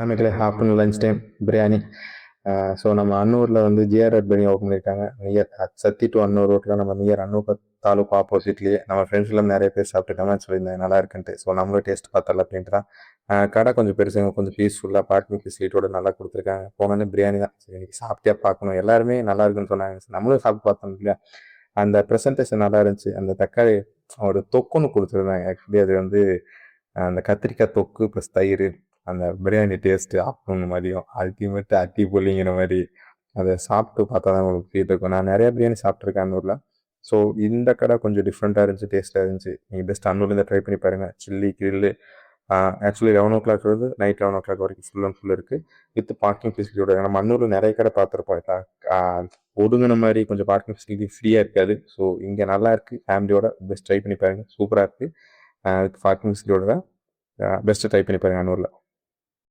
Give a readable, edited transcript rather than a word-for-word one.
ஆமக்கலே afternoon lunch time biryani. So நம்ம அன்னூரில் வந்து ஜிஆர் பிரியாணி ஓப்பன் பண்ணியிருக்காங்க நியர் சத்தி டு அன்னூர் ரோட்டில் நம்ம நியர் அன்னூர் தாலுக்கு ஆப்போசிட்லேயே. நம்ம ஃப்ரெண்ட்ஸ்லாம் நிறைய பேர் சாப்பிட்டு கமெண்ட் சொல்லியிருந்தாங்க நல்லா இருக்குன்ட்டு. ஸோ நம்மளும் டேஸ்ட் பார்த்தரலாம் அப்படின்ட்டு தான். கடை கொஞ்சம் பெருசுங்க, கொஞ்சம் பீஸ்ஃபுல்லாக பார்க்கிங் ஃபெசிலிட்டியோட நல்லா கொடுத்துருக்காங்க. போனோடனே பிரியாணி தான் சரி இன்னைக்கு சாப்பிட்டே பார்க்கணும், எல்லாருமே நல்லா இருக்குன்னு சொன்னாங்க. நம்மளும் சாப்பிட்டு பார்த்தோம் இல்லையா. அந்த ப்ரெசன்டேஷன் நல்லா இருந்துச்சு. அந்த தக்காளி ஒரு தொக்குன்னு கொடுத்துருந்தாங்க. ஆக்சுவலி அது வந்து அந்த கத்திரிக்காய் தொக்கு ப்ளஸ் தயிர், அந்த பிரியாணி டேஸ்ட்டு ஆஃப்டர்நூன் மதியம் அல்டிமேட்டு அட்டி பொலிங்கிற மாதிரி அதை சாப்பிட்டு பார்த்தா தான் உங்களுக்கு ஃபீல் இருக்கும். நான் நிறையா பிரியாணி சாப்பிட்ருக்கேன் அன்னூரில். ஸோ இந்த கடை கொஞ்சம் டிஃப்ரெண்ட்டாக இருந்துச்சு, டேஸ்ட்டாக இருந்துச்சு. நீங்கள் பெஸ்ட் அன்னூர்லேருந்து ட்ரை பண்ணி பாருங்கள். சில்லி கிரில்லு ஆக்சுவலி 11 o'clock வந்து நைட் 11 o'clock வரைக்கும் ஃபுல் அண்ட் ஃபுல் இருக்குது வித் பார்க்கிங் ஃபெசிலிட்டியோட. நம்ம அன்னூரில் நிறைய கடை பார்த்துருப்போம், ஒடுங்கின மாதிரி கொஞ்சம் பார்க்கிங் ஃபெசிலிட்டி ஃப்ரீயாக இருக்காது. ஸோ இங்கே நல்லா இருக்குது, ஃபேமிலியோட பெஸ்ட் ட்ரை பண்ணி பாருங்கள், சூப்பராக இருக்குது. வித் பார்க்கிங் ஃபெசிலிட்டியோட தான் பெஸ்ட்டு ட்ரை பண்ணி பாருங்கள் அன்னூரில்.